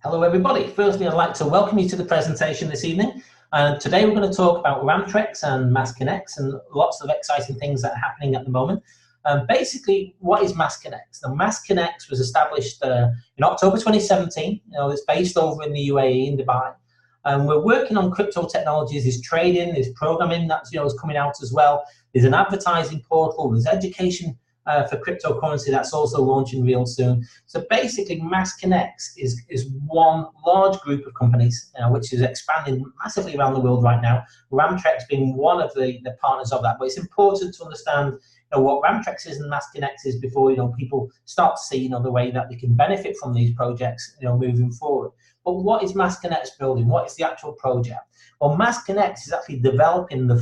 Hello everybody. Firstly, I'd like to welcome you to the presentation this evening. Today we're going to talk about Ramtrex and MassConnex and lots of exciting things that are happening at the moment. Basically, what is MassConnex? Now, MassConnex was established in October 2017. It's based over in the UAE, in Dubai. And we're working on crypto technologies. There's trading, there's programming that's is coming out as well. There's an advertising portal, there's education for cryptocurrency that's also launching real soon. So basically, MassConnex is one large group of companies which is expanding massively around the world right now. Ramtrex being one of the partners of that. But it's important to understand what Ramtrex is and MassConnex is before people start to see the way that they can benefit from these projects moving forward. But what is MassConnex building? What is the actual project? Well, MassConnex is actually developing the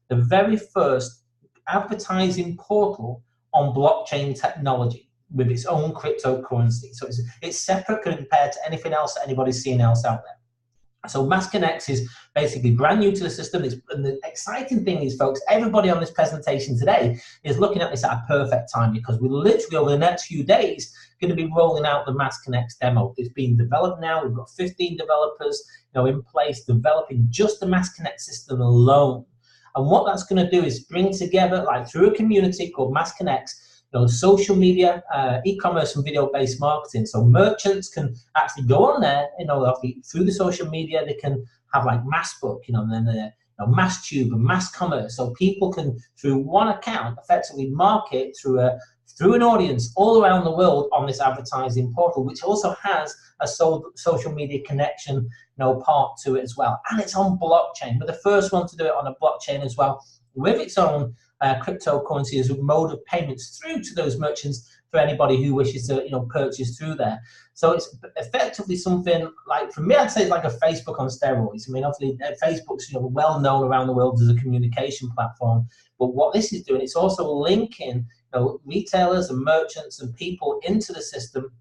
very first advertising portal on blockchain technology with its own cryptocurrency. So it's separate compared to anything else that anybody's seen else out there. So MassConnex is basically brand new to the system. And the exciting thing is, folks, everybody on this presentation today is looking at this at a perfect time, because we're literally over the next few days going to be rolling out the MassConnex demo. It's being developed now. We've got 15 developers in place developing just the MassConnex system alone. And what that's going to do is bring together, through a community called MassConnex, social media, e-commerce and video-based marketing. So merchants can actually go on there, through the social media. They can have MassBook, and then MassTube and MassCommerce. So people can, through one account, effectively market through an audience all around the world on this advertising portal, which also has a social media connection part to it as well. And it's on blockchain. We're the first one to do it on a blockchain as well, with its own cryptocurrency as a mode of payments through to those merchants for anybody who wishes to purchase through there. So it's effectively something for me, I'd say it's like a Facebook on steroids. I mean, obviously Facebook's well known around the world as a communication platform, but what this is doing, it's also linking retailers and merchants and people into the system,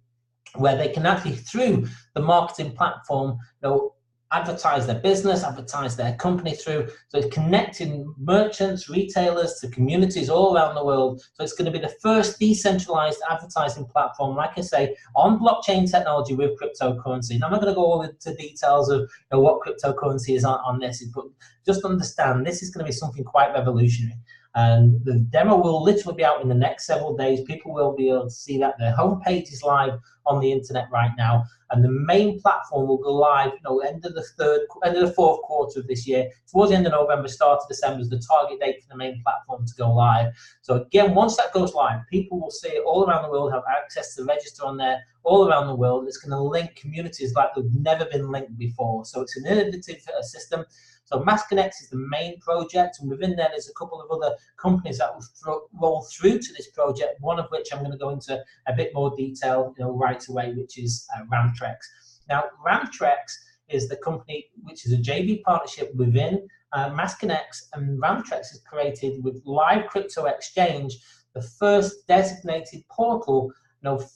where they can actually, through the marketing platform, advertise their business, advertise their company through. So it's connecting merchants, retailers to communities all around the world. So it's going to be the first decentralized advertising platform, like I say, on blockchain technology with cryptocurrency. Now, I'm not going to go into details of what cryptocurrency is on this, but just understand this is going to be something quite revolutionary. And the demo will literally be out in the next several days. People will be able to see that. Their homepage is live on the internet right now, and the main platform will go live end of the fourth quarter of this year. Towards the end of November, start of December is the target date for the main platform to go live. So again, once that goes live, people will see it all around the world, have access to register on there all around the world. It's going to link communities like they've never been linked before. So it's an innovative system. So MassConnex is the main project, and within there, there's a couple of other companies that will roll through to this project, one of which I'm going to go into a bit more detail right away, which is Ramtrex. Now, Ramtrex is the company which is a JV partnership within MassConnex, and Ramtrex is created with Live Crypto Exchange, the first designated portal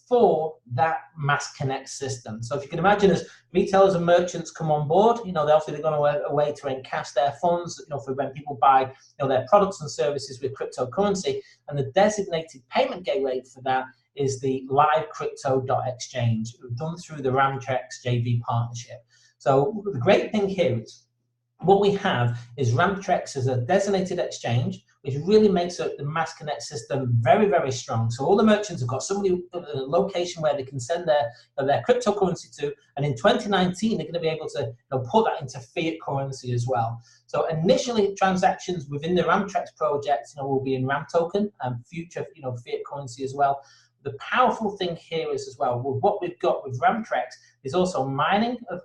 for that MassConnex system. So if you can imagine, as retailers and merchants come on board, they're going away to encash their funds, for when people buy, their products and services with cryptocurrency, and the designated payment gateway for that is the Live Crypto.exchange, done through the Ramtrex JV partnership. So the great thing here is, what we have is Ramtrex as a designated exchange, which really makes the MassConnex system very, very strong. So all the merchants have got a location where they can send their cryptocurrency to, and in 2019 they're going to be able to put that into fiat currency as well. So initially, transactions within the Ramtrex project will be in RAM token, and future fiat currency as well. The powerful thing here is as well, what we've got with Ramtrex is also mining of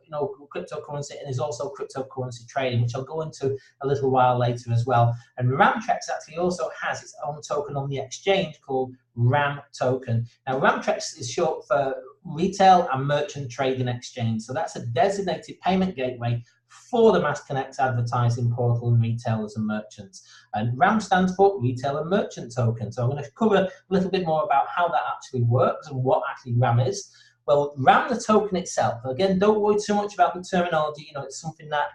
cryptocurrency, and is also cryptocurrency trading, which I'll go into a little while later as well. And Ramtrex actually also has its own token on the exchange called RAM token. Now, Ramtrex is short for Retail and Merchant Trading Exchange. So that's a designated payment gateway for the MassConnex advertising portal and retailers and merchants. And RAM stands for Retail and Merchant Token. So I'm going to cover a little bit more about how that actually works and what actually RAM is. Well, RAM, the token itself, again, don't worry too much about the terminology. You know, it's something that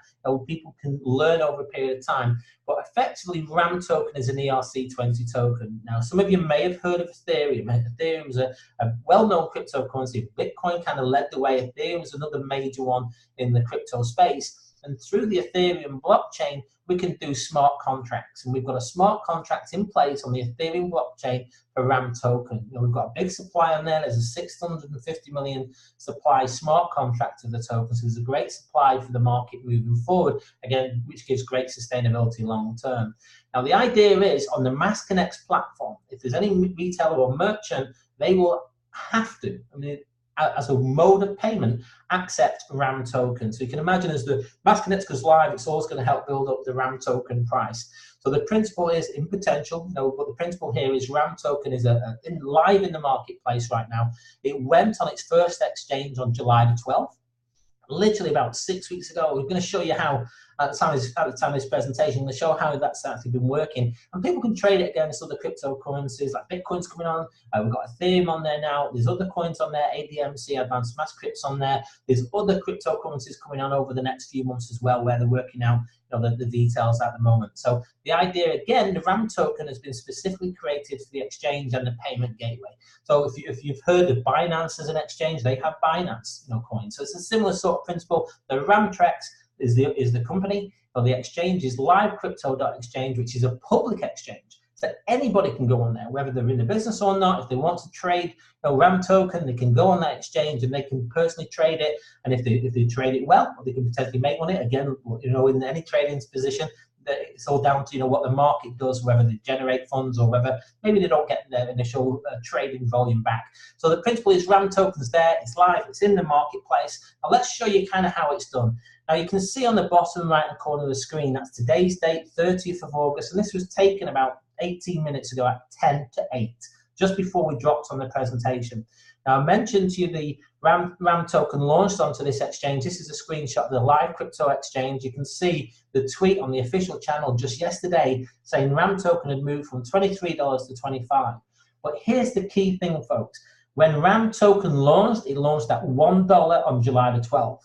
people can learn over a period of time. But effectively, RAM token is an ERC20 token. Now, some of you may have heard of Ethereum. Ethereum is a well-known cryptocurrency. Bitcoin kind of led the way. Ethereum is another major one in the crypto space. And through the Ethereum blockchain, we can do smart contracts. And we've got a smart contract in place on the Ethereum blockchain for RAM token. You know, we've got a big supply on there. There's a 650 million supply smart contract of the token. So there's a great supply for the market moving forward, again, which gives great sustainability long term. Now, the idea is on the MassConnect platform, if there's any retailer or merchant, they will have to, as a mode of payment, accept RAM token. So you can imagine as the MassConnect goes live, it's always going to help build up the RAM token price. So the principle is in potential, but the principle here is RAM token is live in the marketplace right now. It went on its first exchange on July the 12th. Literally about 6 weeks ago. We're going to show you how, at the time of this presentation, I'm going to show how that's actually been working. And people can trade it against other cryptocurrencies, like Bitcoin's coming on. We've got Ethereum on there now. There's other coins on there, ADMC, Advanced Mass Crypt's on there. There's other cryptocurrencies coming on over the next few months as well, where they're working out the details at the moment. So the idea, again, the RAM token has been specifically created for the exchange and the payment gateway. So if you've heard of Binance as an exchange, they have Binance coins. So it's a similar sort of principle. The Ramtrex is the company, or the exchange is livecrypto.exchange, which is a public exchange. So anybody can go on there, whether they're in the business or not. If they want to trade RAM token, they can go on that exchange and they can personally trade it. And if they trade it well, they can potentially make money. Again, in any trading position, it's all down to what the market does, whether they generate funds or whether maybe they don't get their initial trading volume back. So the principle is RAM tokens there, it's live, it's in the marketplace. Now let's show you kind of how it's done. Now you can see on the bottom right hand corner of the screen, that's today's date, 30th of August, and this was taken about 18 minutes ago at 10 to 8, just before we dropped on the presentation. Now I mentioned to you the RAM token launched onto this exchange. This is a screenshot of the live crypto exchange. You can see the tweet on the official channel just yesterday saying RAM token had moved from $23 to $25. But here's the key thing, folks. When RAM token launched, it launched at $1 on July the 12th.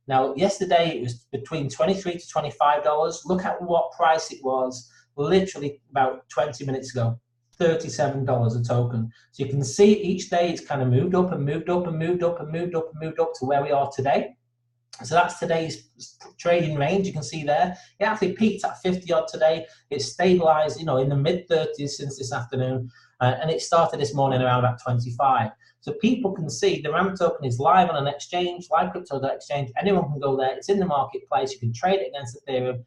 Now, yesterday it was between $23 to $25. Look at what price it was literally about 20 minutes ago. $37 a token. So you can see each day it's kind of moved up and moved up and moved up and moved up and moved up to where we are today. So that's today's trading range. You can see there it actually peaked at 50 odd today. It's stabilized in the mid 30s since this afternoon, and it started this morning around at 25. So people can see the RAM token is live on an exchange, livecrypto.exchange. Anyone can go there. It's in the marketplace. You can trade it against Ethereum,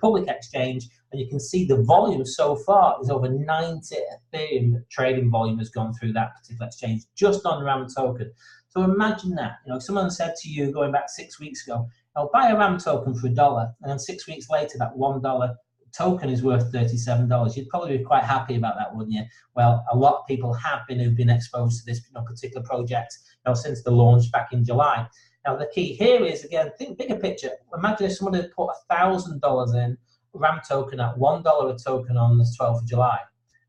public exchange, and you can see the volume so far is over 90 Ethereum trading volume has gone through that particular exchange just on RAM token. So imagine that. If someone said to you going back 6 weeks ago, I'll buy a RAM token for $1, and then 6 weeks later that $1 token is worth $37. You'd probably be quite happy about that, wouldn't you? Well, a lot of people who've been exposed to this particular project since the launch back in July. Now the key here is, again, think bigger picture. Imagine if someone had put $1,000 in RAM token at $1 a token on the 12th of July.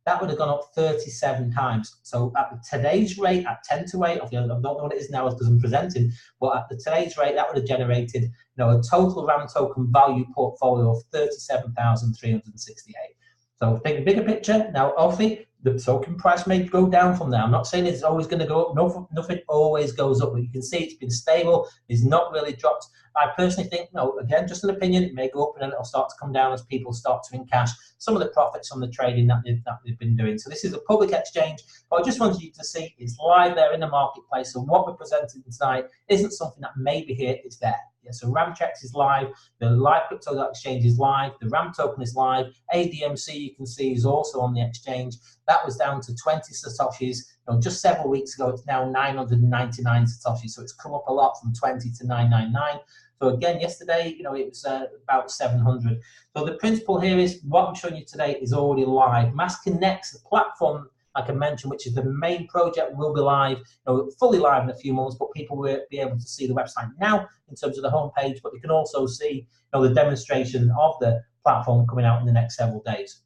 That would have gone up 37 times. So at today's rate, at 10 to 8, I don't know what it is now because I'm presenting, but at today's rate, that would have generated a total RAM token value portfolio of 37,368. So think bigger picture. Now, obviously, the token price may go down from there. I'm not saying it's always going to go up. Nothing always goes up, but you can see it's been stable. It's not really dropped. I personally think, again, just an opinion, it may go up and then it'll start to come down as people start to encash some of the profits on the trading that they've been doing. So this is a public exchange, but I just wanted you to see it's live there in the marketplace. So what we're presenting tonight isn't something that may be here, it's there. Yeah, so Ramtrex is live, the live crypto exchange is live, the RAM token is live, ADMC you can see is also on the exchange. That was down to 20 Satoshis. Just several weeks ago, it's now 999 Satoshis. So it's come up a lot from 20 to 999. So again, yesterday, it was about 700. So the principle here is what I'm showing you today is already live. MassConnect, the platform, like I mentioned, which is the main project, will be live, fully live in a few months, but people will be able to see the website now in terms of the homepage, but you can also see the demonstration of the platform coming out in the next several days.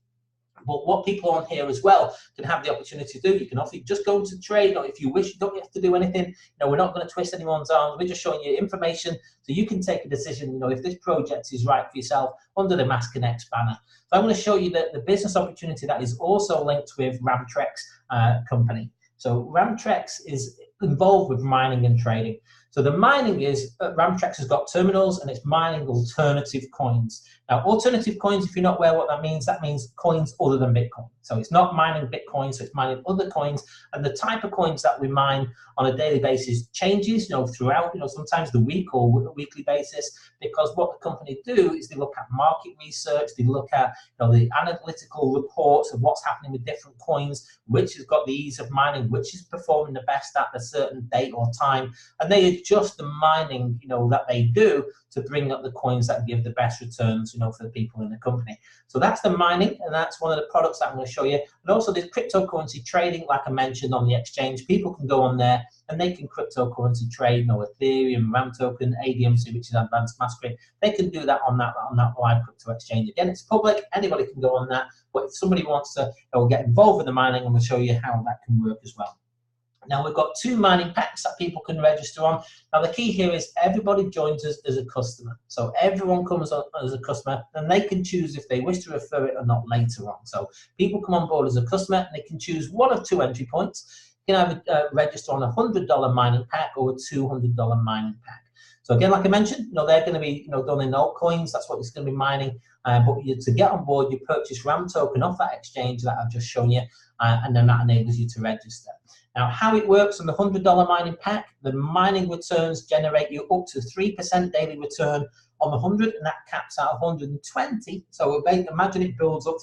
But what people on here as well can have the opportunity to do, you can obviously just go into trade, or if you wish, you don't have to do anything. You know, we're not going to twist anyone's arms. We're just showing you information so you can take a decision, you know, if this project is right for yourself under the MassConnect banner. So I'm going to show you the business opportunity that is also linked with Ramtrex company. So Ramtrex is involved with mining and trading. So the mining is, Ramtrex has got terminals and it's mining alternative coins. Now, alternative coins, if you're not aware what that means coins other than Bitcoin. So it's not mining Bitcoin, so it's mining other coins. And the type of coins that we mine on a daily basis changes, you know, throughout, you know, sometimes the week or weekly basis, because what the company do is they look at market research, they look at, you know, the analytical reports of what's happening with different coins, which has got the ease of mining, which is performing the best at a certain date or time, and they adjust the mining, you know, that they do to bring up the coins that give the best returns, you know, for the people in the company. So that's the mining, and that's one of the products that I'm going to show you. And also there's cryptocurrency trading, like I mentioned, on the exchange. People can go on there and they can cryptocurrency trade, you know, Ethereum, RAM token, ADMC, which is Advanced Mass Crypt. They can do that on that live crypto exchange. Again, it's public, anybody can go on that, but if somebody wants to, you know, get involved with the mining, I'm going to show you how that can work as well. Now we've got 2 mining packs that people can register on. Now the key here is everybody joins us as a customer. So everyone comes on as a customer and they can choose if they wish to refer it or not later on. So people come on board as a customer and they can choose one of 2 entry points. You can either register on a $100 mining pack or a $200 mining pack. So again, like I mentioned, you know, they're going to be, you know, done in altcoins. That's what it's going to be mining. But to get on board, you purchase RAM token off that exchange that I've just shown you, and then that enables you to register. Now, how it works on the $100 mining pack, the mining returns generate you up to 3% daily return on the 100, and that caps out 120. So imagine it builds up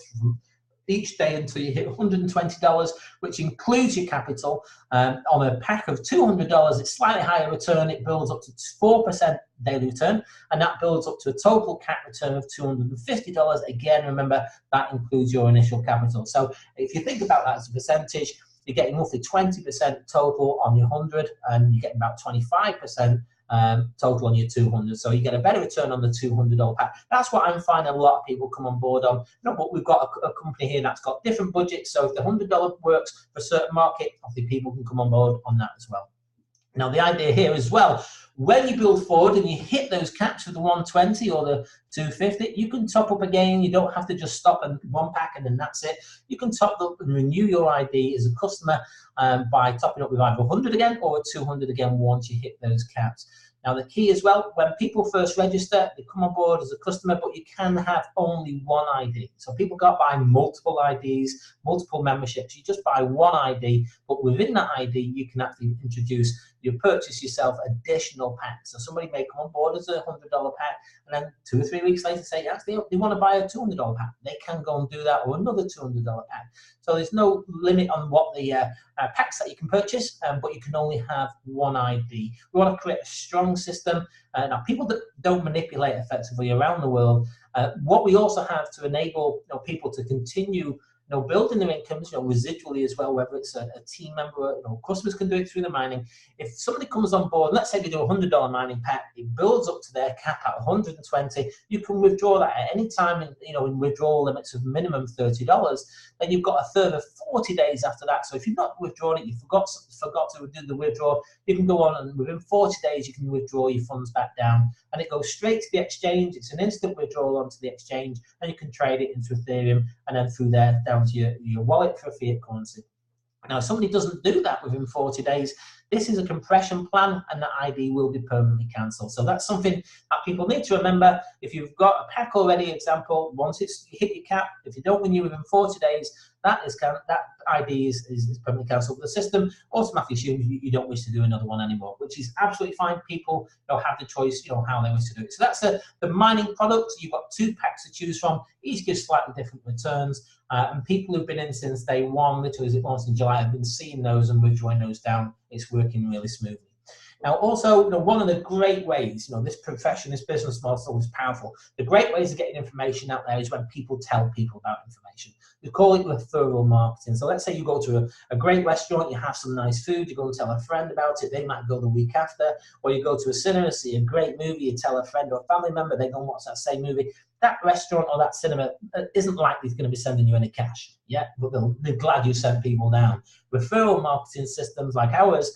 each day until you hit $120, which includes your capital. On a pack of $200, it's slightly higher return. It builds up to 4% daily return, and that builds up to a total cap return of $250. Again, remember, that includes your initial capital. So if you think about that as a percentage, you're getting roughly 20% total on your 100, and you're getting about 25% total on your 200. So you get a better return on the $200 pack. That's what I'm finding a lot of people come on board on. You know, but we've got a company here that's got different budgets. So if the $100 works for a certain market, obviously people can come on board on that as well. Now the idea here as well, when you build forward and you hit those caps with the 120 or the 250, you can top up again. You don't have to just stop at 1 pack and then that's it. You can top up and renew your ID as a customer by topping up with either 100 again or 200 again once you hit those caps. Now the key as well, when people first register, they come on board as a customer, but you can have only 1 ID. So people can't buy multiple IDs, multiple memberships. You just buy 1 ID, but within that ID, you can actually you purchase yourself additional packs. So somebody may come on board as a $100 pack, and then 2 or 3 weeks later say, actually, they want to buy a $200 pack. They can go and do that, or another $200 pack. So there's no limit on what the packs that you can purchase, but you can only have 1 ID. We want to create a strong system. Now, people that don't manipulate effectively around the world, what we also have to enable people to continue building their incomes, residually as well, whether it's a team member, customers can do it through the mining. If somebody comes on board, let's say they do a $100 mining pack, it builds up to their cap at 120, you can withdraw that at any time, in withdrawal limits of minimum $30, then you've got a further 40 days after that. So if you've not withdrawn it, you forgot to do the withdrawal, you can go on and within 40 days, you can withdraw your funds back down, and it goes straight to the exchange. It's an instant withdrawal onto the exchange, and you can trade it into Ethereum, and then through there, down to your wallet for fiat currency. Now, if somebody doesn't do that within 40 days, this is a compression plan, and the ID will be permanently cancelled. So that's something that people need to remember. If you've got a pack already, example, once you hit your cap, if you don't renew within 40 days, that ID is permanently cancelled. The system automatically assumes you don't wish to do another one anymore, which is absolutely fine. People have the choice, how they wish to do it. So that's the mining product. You've got 2 packs to choose from. Each gives slightly different returns. And people who've been in since day one, literally as it was in July, have been seeing those and withdrawing those down. It's working really smoothly. Now, also, one of the great ways, this profession, this business model is powerful. The great ways of getting information out there is when people tell people about information. We call it referral marketing. So let's say you go to a great restaurant, you have some nice food, you go and tell a friend about it, they might go the week after, or you go to a cinema, see a great movie, you tell a friend or a family member, they go and watch that same movie. that restaurant or that cinema isn't likely going to be sending you any cash, but they're glad you sent people down. Referral marketing systems like ours,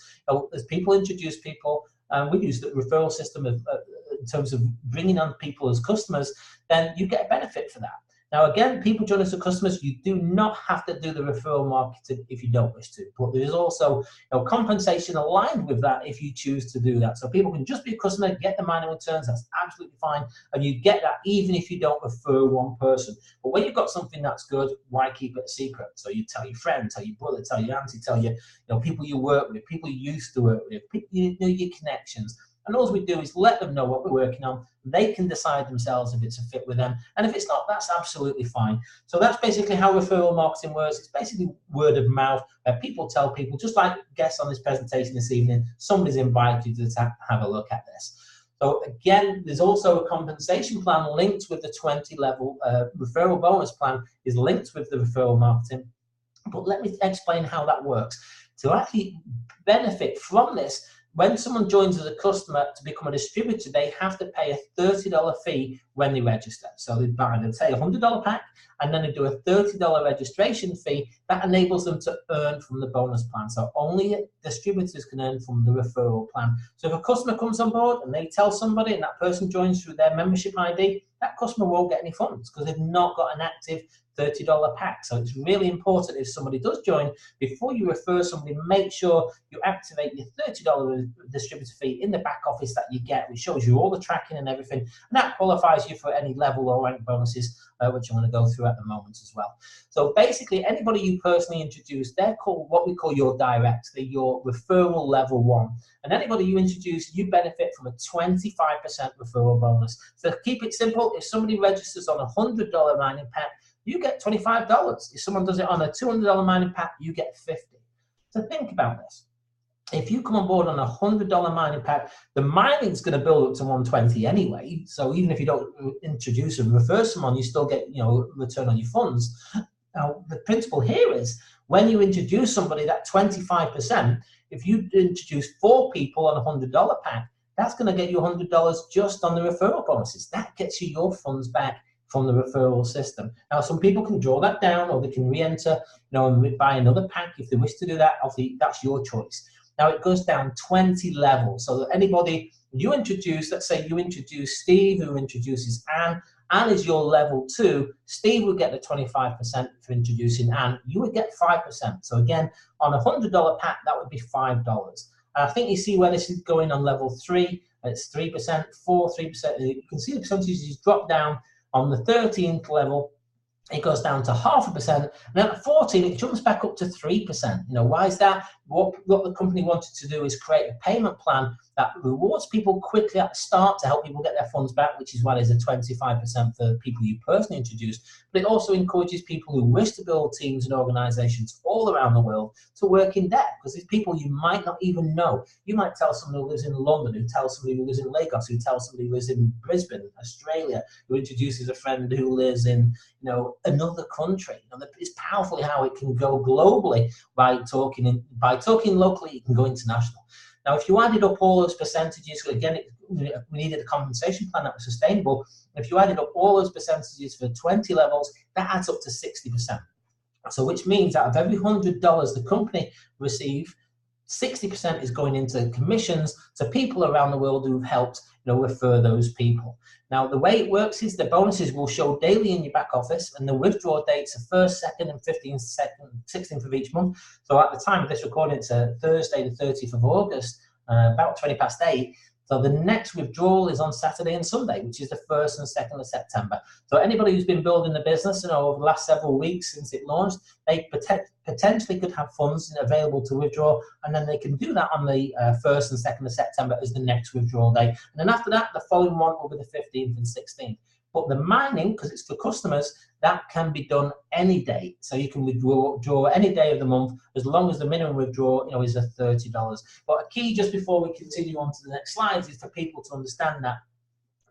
as people introduce people, we use the referral system in terms of bringing on people as customers, then you get a benefit for that. Now, again, people join us as customers. You do not have to do the referral marketing if you don't wish to, but there is also compensation aligned with that if you choose to do that. So people can just be a customer, get the minor returns. That's absolutely fine, and you get that even if you don't refer one person. But when you've got something that's good, why keep it a secret? So you tell your friend, tell your brother, tell your auntie, tell your people you work with, people you used to work with, people your connections. And all we do is let them know what we're working on. They can decide themselves if it's a fit with them. And if it's not, that's absolutely fine. So that's basically how referral marketing works. It's basically word of mouth, where people tell people, just like guests on this presentation this evening, somebody's invited you to have a look at this. So again, there's also a compensation plan linked with the 20 level referral bonus plan is linked with the referral marketing. But let me explain how that works. To actually benefit from this, when someone joins as a customer to become a distributor, they have to pay a $30 fee when they register. So they buy, let's say, a $100 pack, and then they do a $30 registration fee that enables them to earn from the bonus plan. So only distributors can earn from the referral plan. So if a customer comes on board and they tell somebody and that person joins through their membership ID, that customer won't get any funds because they've not got an active $30 pack. So it's really important if somebody does join, before you refer somebody, make sure you activate your $30 distributor fee in the back office that you get, which shows you all the tracking and everything, and that qualifies you for any level or rank bonuses, which I'm going to go through at the moment as well. So basically, anybody you personally introduce, they're called what we call your direct, they're your referral level 1. And anybody you introduce, you benefit from a 25% referral bonus. So keep it simple. If somebody registers on a $100 mining pack, you get $25. If someone does it on a $200 mining pack, you get $50. So think about this. If you come on board on a $100 mining pack, the mining's going to build up to 120 anyway. So even if you don't introduce and refer someone, you still get return on your funds. Now the principle here is when you introduce somebody, that 25%, if you introduce 4 people on a $100 pack, that's going to get you $100 just on the referral bonuses. That gets you your funds back from the referral system. Now, some people can draw that down, or they can re-enter, and buy another pack if they wish to do that. Obviously, that's your choice. Now, it goes down 20 levels. So that anybody you introduce, let's say you introduce Steve, who introduces Anne. Anne is your level 2. Steve would get the 25% for introducing Anne. You would get 5%. So again, on a $100 pack, that would be $5. And I think you see where this is going on level 3. It's 3%, 4, 3%. You can see the percentages drop down. On the 13th level, it goes down to 0.5%, and then at 14, it jumps back up to 3%. Why is that? What the company wanted to do is create a payment plan that rewards people quickly at the start to help people get their funds back, which is why there's a 25% for people you personally introduced. But it also encourages people who wish to build teams and organizations all around the world to work in depth, because these people you might not even know. You might tell someone who lives in London, who tells somebody who lives in Lagos, who tells somebody who lives in Brisbane, Australia, who introduces a friend who lives in another country. It's powerful how it can go globally by talking locally. It can go international. Now, if you added up all those percentages, again, we needed a compensation plan that was sustainable. If you added up all those percentages for 20 levels, that adds up to 60%. So which means out of every $100 the company receives, 60% is going into commissions to people around the world who've helped refer those people. Now, the way it works is the bonuses will show daily in your back office, and the withdrawal dates are 1st, 2nd, and 16th of each month. So at the time of this recording, it's a Thursday, the 30th of August, about 20 past 8. So the next withdrawal is on Saturday and Sunday, which is the 1st and 2nd of September. So anybody who's been building the business over the last several weeks since it launched, they potentially could have funds available to withdraw, and then they can do that on the 1st and 2nd of September as the next withdrawal day. And then after that, the following one will be the 15th and 16th. But the mining, because it's for customers, that can be done any day. So you can withdraw any day of the month, as long as the minimum withdrawal, is a $30. But a key, just before we continue on to the next slides, is for people to understand that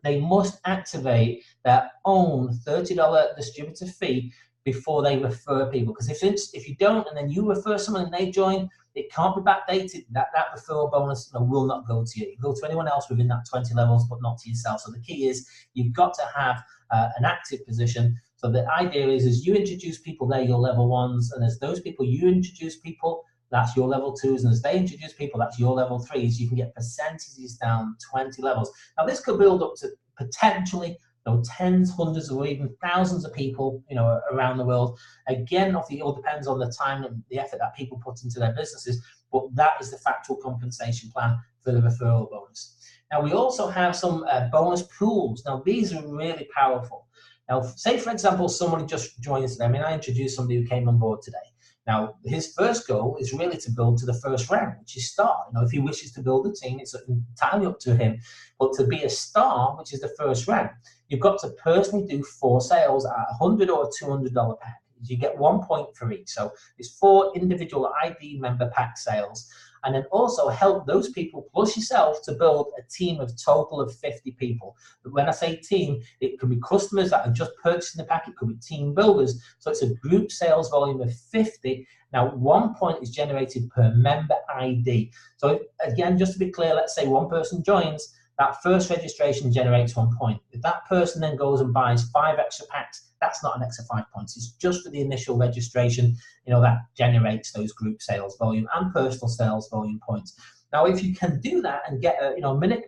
they must activate their own $30 distributor fee before they refer people. Because if you don't and then you refer someone and they join, it can't be backdated. That referral bonus will not go to you. It will go to anyone else within that 20 levels, but not to yourself. So the key is you've got to have an active position. So the idea is you introduce people, they're your level ones, and as those people you introduce people, that's your level twos, and as they introduce people, that's your level threes. You can get percentages down 20 levels. Now this could build up to potentially tens, hundreds, or even thousands of people, around the world. Again, it all depends on the time and the effort that people put into their businesses, but that is the factual compensation plan for the referral bonus. Now, we also have some bonus pools. Now, these are really powerful. Now, say, for example, somebody just joined us today. I introduced somebody who came on board today. Now, his first goal is really to build to the first round, which is star. If he wishes to build a team, it's entirely up to him. But to be a star, which is the first round, you've got to personally do 4 sales at $100 or $200 pack. You get 1 point for each. So it's 4 individual ID member pack sales. And then also help those people plus yourself to build a team of total of 50 people. But when I say team, it could be customers that are just purchasing the pack, it could be team builders. So it's a group sales volume of 50. Now, 1 point is generated per member ID. So again, just to be clear, let's say one person joins, that first registration generates 1 point. If that person then goes and buys 5 extra packs, that's not an extra 5 points. It's just for the initial registration, that generates those group sales volume and personal sales volume points. Now, if you can do that and get a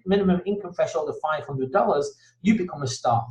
minimum income threshold of $500, you become a star.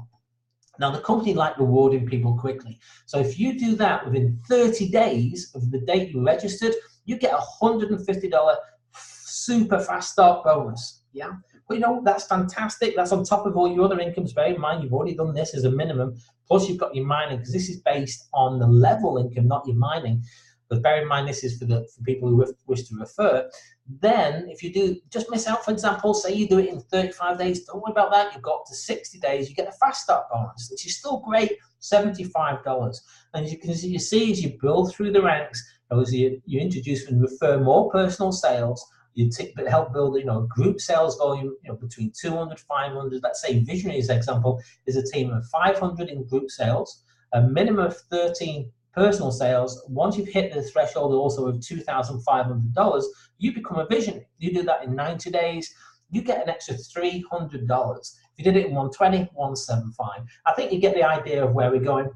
Now, the company like rewarding people quickly. So if you do that within 30 days of the date you registered, you get a $150 super fast start bonus. Yeah. But that's fantastic. That's on top of all your other incomes. Bear in mind, you've already done this as a minimum. Plus, you've got your mining, because this is based on the level income, not your mining. But bear in mind, this is for people who wish to refer. Then, if you do just miss out, for example, say you do it in 35 days, don't worry about that. You've got up to 60 days. You get a fast start bonus, which is still great, $75. And as you can see, as you build through the ranks, as you introduce and refer more personal sales, you help build, a group sales volume, between 200, 500. Let's say Visionary's example is a team of 500 in group sales, a minimum of 13 personal sales. Once you've hit the threshold also of $2,500, you become a visionary. You do that in 90 days, you get an extra $300. If you did it in 120, 175. I think you get the idea of where we're going.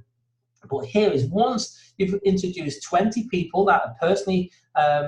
But here is, once you've introduced 20 people that are personally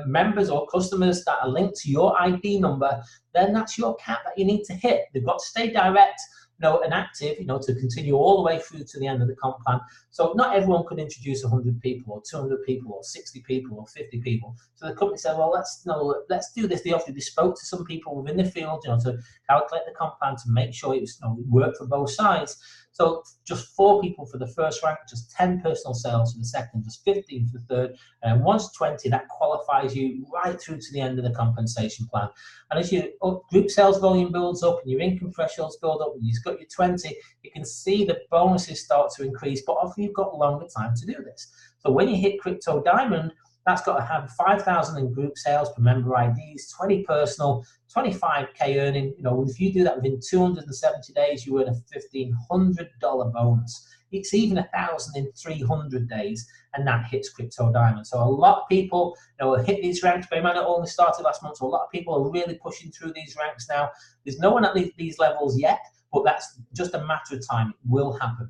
members or customers that are linked to your ID number, then that's your cap that you need to hit. They've got to stay direct, and active, to continue all the way through to the end of the comp plan. So not everyone could introduce 100 people or 200 people or 60 people or 50 people. So the company said, well, let's do this. They spoke to some people within the field, to calculate the comp plan to make sure it was, worked for both sides. So just 4 people for the first rank, just 10 personal sales for the second, just 15 for the third, and once 20, that qualifies you right through to the end of the compensation plan. And as your group sales volume builds up and your income thresholds build up, and you've got your 20, you can see the bonuses start to increase, but often you've got longer time to do this. So when you hit Crypto Diamond, that's got to have 5,000 in group sales per member IDs, 20 personal, 25K earning. If you do that within 270 days, you earn a $1,500 bonus. It's even 1,000 in 300 days, and that hits Crypto Diamond. So a lot of people, hit these ranks. But it might not only started last month, so a lot of people are really pushing through these ranks now. There's no one at these levels yet, but that's just a matter of time. It will happen.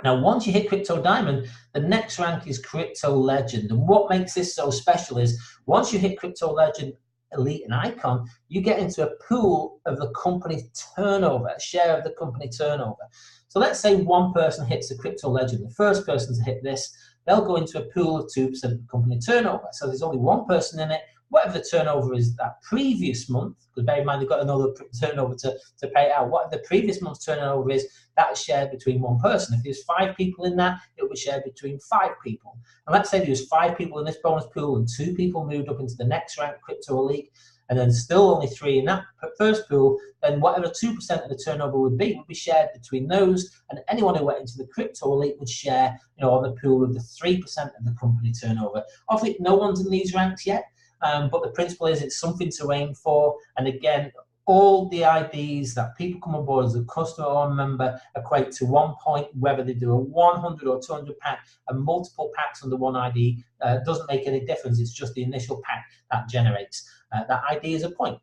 Now, once you hit Crypto Diamond, the next rank is Crypto Legend. And what makes this so special is once you hit Crypto Legend, Elite, and Icon, you get into a pool of the company turnover, a share of the company turnover. So let's say one person hits the Crypto Legend. The first person to hit this, they'll go into a pool of 2% of the company turnover. So there's only one person in it. Whatever the turnover is that previous month, because bear in mind they've got another turnover to pay out, whatever the previous month's turnover is, that is shared between one person. If there's 5 people in that, it will be shared between 5 people. And let's say there's 5 people in this bonus pool and 2 people moved up into the next rank, Crypto Elite, and then still only 3 in that first pool, then whatever 2% of the turnover would be shared between those, and anyone who went into the Crypto Elite would share, on the pool of the 3% of the company turnover. Obviously, no one's in these ranks yet. But the principle is it's something to aim for. And again, all the IDs that people come on board as a customer or a member equate to 1 point, whether they do a 100 or 200 pack and multiple packs under one ID doesn't make any difference. It's just the initial pack that generates. That ID is a point.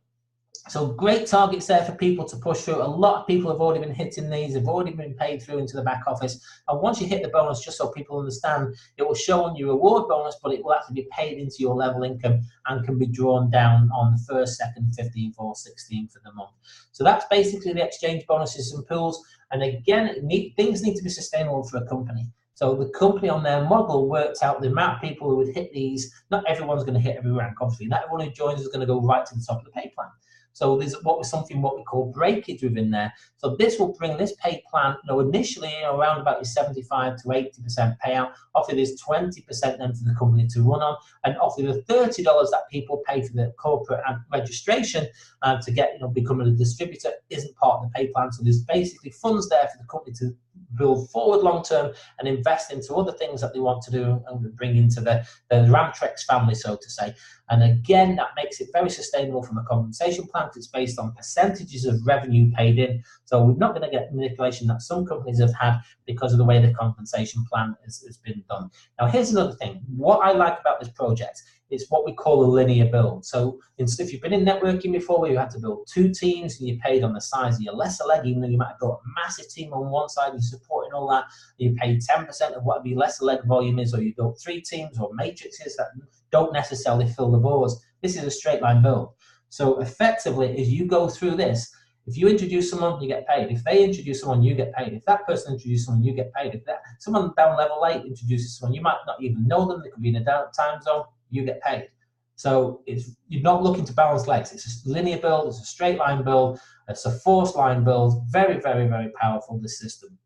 So great targets there for people to push through. A lot of people have already been hitting these, have already been paid through into the back office. And once you hit the bonus, just so people understand, it will show on your reward bonus, but it will actually be paid into your level income and can be drawn down on the 1st, 2nd, 15th, or 16th of the month. So that's basically the exchange bonuses and pools. And again, things need to be sustainable for a company. So the company on their model worked out the amount of people who would hit these. Not everyone's going to hit every rank, obviously. Not everyone who joins is going to go right to the top of the pay plan. So there's what we call breakage within there. So this will bring this pay plan, initially around about your 75 to 80% payout. Obviously, there's 20% then to the company to run on, and obviously the $30 that people pay for the corporate registration to get becoming a distributor isn't part of the pay plan. So there's basically funds there for the company to build forward long term and invest into other things that they want to do and bring into the Ramtrex family, so to say. And again, that makes it very sustainable from a compensation plan because it's based on percentages of revenue paid in. So we're not going to get manipulation that some companies have had because of the way the compensation plan has been done. Now, here's another thing. What I like about this project is what we call a linear build. So if you've been in networking before where you had to build 2 teams and you paid on the size of your lesser leg, even though you might have built a massive team on one side and you're supporting all that, you paid 10% of whatever your lesser leg volume is, or you built 3 teams or matrices that don't necessarily fill the boards. This is a straight line build. So effectively, as you go through this, if you introduce someone, you get paid. If they introduce someone, you get paid. If that person introduces someone, you get paid. If someone down level 8 introduces someone, you might not even know them. They could be in a down time zone. You get paid. So you're not looking to balance legs. It's a linear build. It's a straight line build. It's a forced line build. Very, very, very powerful, this system.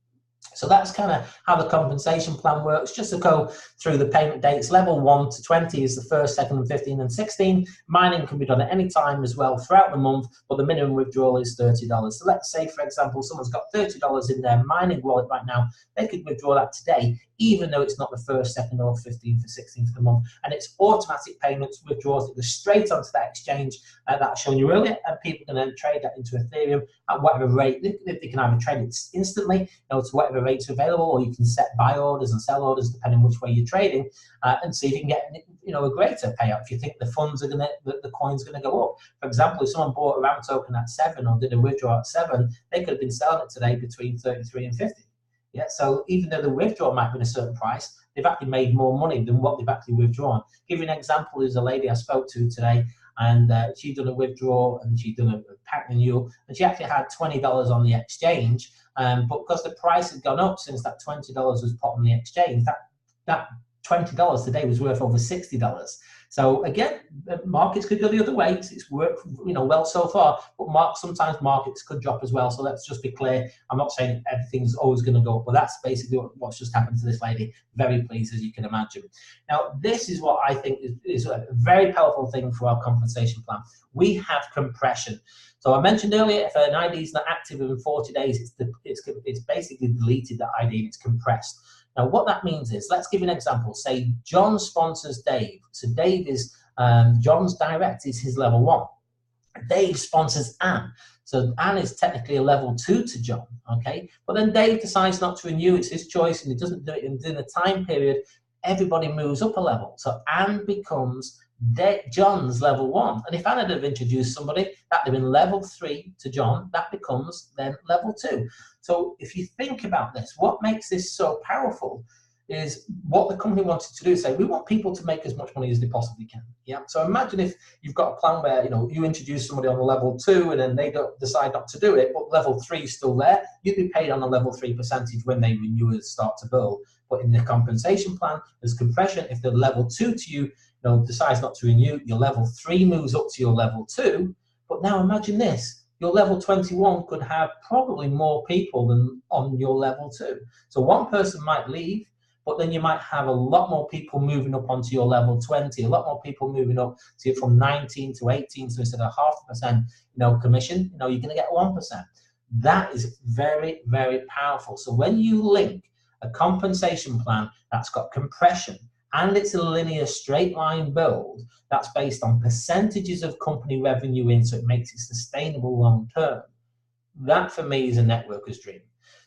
So that's kind of how the compensation plan works. Just to go through the payment dates, level 1 to 20 is the 1st, 2nd, and 15, and 16. Mining can be done at any time as well throughout the month, but the minimum withdrawal is $30. So let's say, for example, someone's got $30 in their mining wallet right now. They could withdraw that today, even though it's not the 1st, 2nd, or 15th, or 16th of the month. And it's automatic payments, withdrawals that go straight onto that exchange that I showed you earlier, and people can then trade that into Ethereum at whatever rate. They can either trade it instantly, to whatever rates available, or you can set buy orders and sell orders depending which way you're trading, and see if you can get a greater payout if you think the funds are the coin's gonna go up. For example, if someone bought a RAM token at 7 or did a withdrawal at 7, they could have been selling it today between 33 and 50. Yeah, so even though the withdrawal might have been a certain price, they've actually made more money than what they've actually withdrawn. Give you an example, there's a lady I spoke to today, and she'd done a withdrawal and she'd done a pack renewal, and she actually had $20 on the exchange, but because the price had gone up since that $20 was put on the exchange, that $20 today was worth over $60. So again, markets could go the other way. It's worked, well so far, but sometimes markets could drop as well. So let's just be clear. I'm not saying everything's always going to go up, but that's basically what's just happened to this lady. Very pleased, as you can imagine. Now, this is what I think is a very powerful thing for our compensation plan. We have compression. So I mentioned earlier, if an ID is not active within 40 days, it's basically deleted that ID and it's compressed. Now, what that means is, let's give you an example. Say John sponsors Dave. So Dave is, John's direct is his level 1. Dave sponsors Anne. So Anne is technically a level 2 to John, okay? But then Dave decides not to renew. It's his choice, and he doesn't do it in a time period. Everybody moves up a level. So Anne becomes John's level 1. And if Anne had introduced somebody that had been level 3 to John, that becomes then level 2. So if you think about this, what makes this so powerful is what the company wanted to do. Say, we want people to make as much money as they possibly can. Yeah. So imagine if you've got a plan where you introduce somebody on a level 2 and then they decide not to do it, but level 3 is still there. You'd be paid on a level 3 percentage when they renew and start to build. But in the compensation plan, there's compression. If the level 2 to you decides not to renew, your level 3 moves up to your level 2. But now imagine this. Your level 21 could have probably more people than on your level 2. So one person might leave, but then you might have a lot more people moving up onto your level 20, a lot more people moving up to from 19 to 18. So instead of 0.5%, commission, you're going to get 1%. That is very, very powerful. So when you link a compensation plan that's got compression and it's a linear straight line build that's based on percentages of company revenue in, so it makes it sustainable long term. That for me is a networker's dream.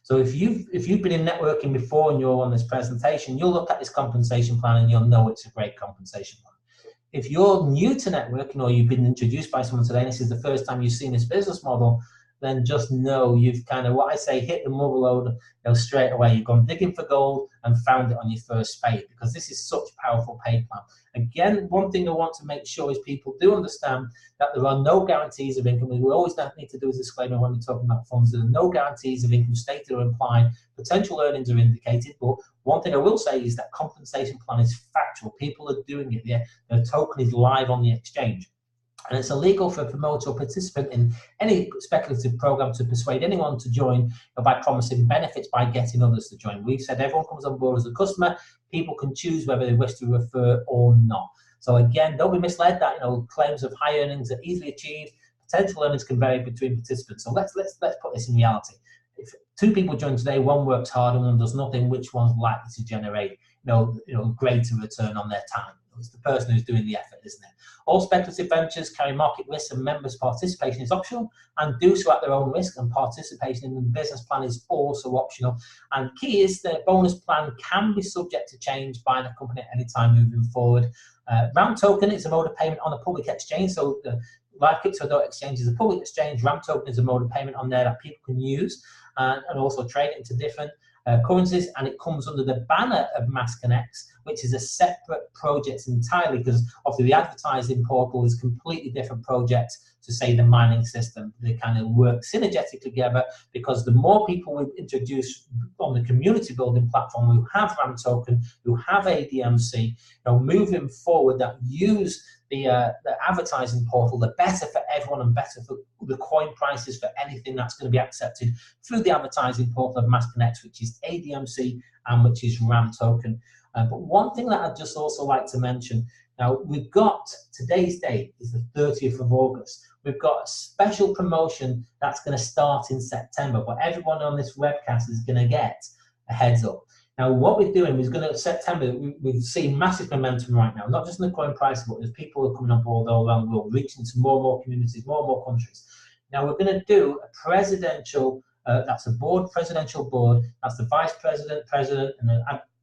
So if you've been in networking before and you're on this presentation, you'll look at this compensation plan and you'll know it's a great compensation plan. If you're new to networking or you've been introduced by someone today and this is the first time you've seen this business model, then just know you've kind of, what I say, hit the mother load, straight away. You've gone digging for gold and found it on your first spade, because this is such a powerful pay plan. Again, one thing I want to make sure is people do understand that there are no guarantees of income. We always need to do a disclaimer when we're talking about funds. There are no guarantees of income stated or implied. Potential earnings are indicated, but one thing I will say is that compensation plan is factual. People are doing it. Their token is live on the exchange. And it's illegal for a promoter or participant in any speculative program to persuade anyone to join by promising benefits by getting others to join. We've said everyone comes on board as a customer. People can choose whether they wish to refer or not. So again, don't be misled that claims of high earnings are easily achieved. Potential earnings can vary between participants. So let's put this in reality. If two people join today, one works hard and one does nothing, which one's likely to generate greater return on their time? It's the person who's doing the effort, isn't it? All speculative ventures carry market risks, and members' participation is optional and do so at their own risk, and participation in the business plan is also optional. And key is the bonus plan can be subject to change by the company at any time moving forward. Ram token is a mode of payment on a public exchange. So the Live Crypto Exchange is a public exchange. Ram token is a mode of payment on there that people can use and also trade into different currencies, and it comes under the banner of MassConnect, which is a separate project entirely, because obviously the advertising portal is a completely different project to, say, the mining system. They kind of work synergetically together, because the more people we introduce on the community building platform who have RAM token, who have ADMC, moving forward, that use the advertising portal, the better for everyone and better for the coin prices for anything that's going to be accepted through the advertising portal of MassConnect, which is ADMC and which is RAM token. But one thing that I'd just also like to mention, now we've got, today's date is the 30th of August. We've got a special promotion that's going to start in September, but everyone on this webcast is going to get a heads up. Now, what we're doing is going to, September, we've seen massive momentum right now, not just in the coin price, but there's people who are coming on board all around the world, reaching to more and more communities, more and more countries. Now, we're going to do a presidential, that's a board, presidential board, that's the vice president, president, and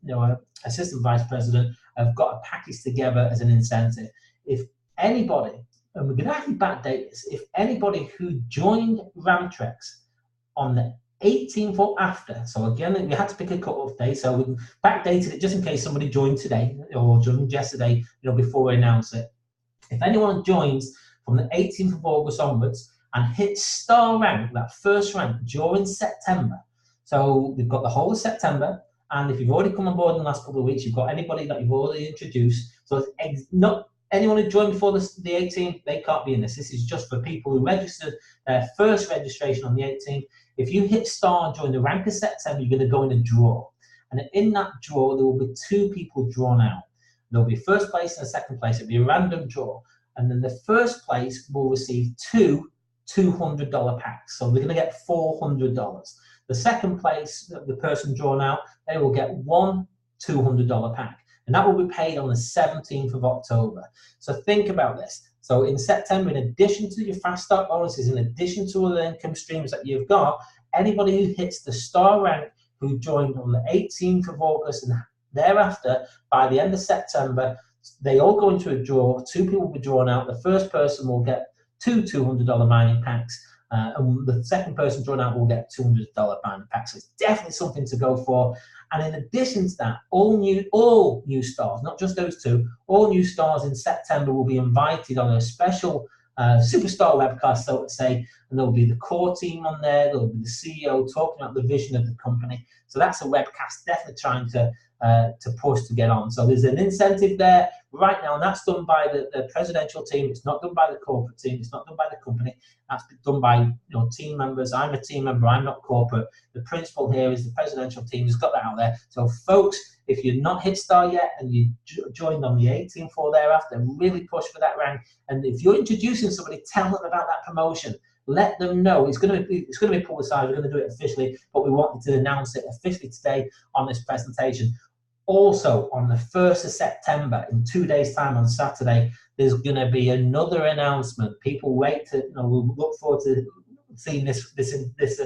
an assistant vice president have got a package together as an incentive. If anybody, and we're going to actually backdate this, if anybody who joined Ramtrex on the 18th or after, so again, we had to pick a cut-off date, so we backdated it just in case somebody joined today or joined yesterday, before we announce it. If anyone joins from the 18th of August onwards and hits star rank, that first rank, during September, so we've got the whole of September, and if you've already come on board in the last couple of weeks, you've got anybody that you've already introduced, so it's not anyone who joined before the 18th, they can't be in this. This is just for people who registered their first registration on the 18th. If you hit star during the rank of September, you're going to go in a draw. And in that draw, there will be two people drawn out. There'll be first place and a second place. It'll be a random draw. And then the first place will receive two $200 packs. So they're going to get $400. The second place, the person drawn out, they will get one $200 pack. And that will be paid on the 17th of October. So think about this. So in September, in addition to your fast start bonuses, in addition to all the income streams that you've got, anybody who hits the star rank who joined on the 18th of August and thereafter, by the end of September, they all go into a draw. Two people will be drawn out. The first person will get two $200 mining packs. And the second person drawn out will get $200 mining packs. So it's definitely something to go for. And in addition to that, all new stars, not just those two, all new stars in September will be invited on a special superstar webcast, so to say, and there'll be the core team on there, there'll be the CEO talking about the vision of the company. So that's a webcast definitely trying to push to get on. So there's an incentive there right now, and that's done by the presidential team. It's not done by the corporate team. It's not done by the company. That's done by team members. I'm a team member. I'm not corporate. The principal here is the presidential team has got that out there. So folks, if you're not hit star yet and you joined on the 18th or thereafter, really push for that rank. And if you're introducing somebody, tell them about that promotion. Let them know. It's going to be publicized. We're going to do it officially, but we wanted to announce it officially today on this presentation. Also, on the 1st of September, in 2 days' time on Saturday, there's going to be another announcement. People wait to, we'll look forward to seeing this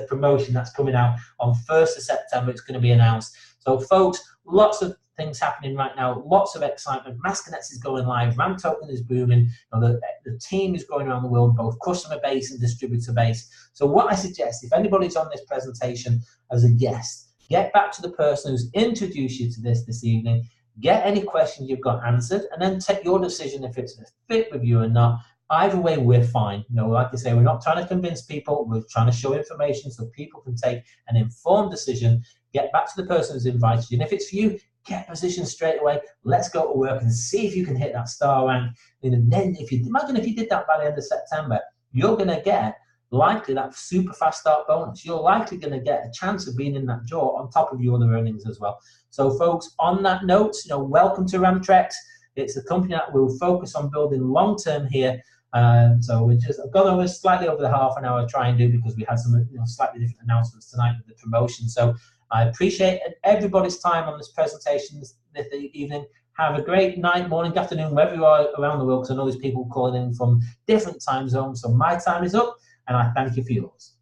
promotion that's coming out on 1st of September. It's going to be announced. So, folks, lots of things happening right now, lots of excitement. Masconex is going live, RAM token is booming, the team is going around the world, both customer base and distributor base. So what I suggest, if anybody's on this presentation as a guest, get back to the person who's introduced you to this evening, get any questions you've got answered, and then take your decision if it's a fit with you or not. Either way, we're fine. Like I say, we're not trying to convince people, we're trying to show information so people can take an informed decision. Get back to the person who's invited you, and if it's for you, get positioned straight away. Let's go to work and see if you can hit that star rank. And then imagine if you did that by the end of September, you're going to get likely that super fast start bonus. You're likely going to get a chance of being in that draw on top of your other earnings as well. So folks, on that note, welcome to Ramtrex. It's a company that will focus on building long-term here. So I've gone over slightly over the half an hour to try and do, because we had some slightly different announcements tonight with the promotion. So I appreciate everybody's time on this presentation this evening. Have a great night, morning, afternoon, wherever you are around the world, because I know there's people calling in from different time zones. So my time is up, and I thank you for yours.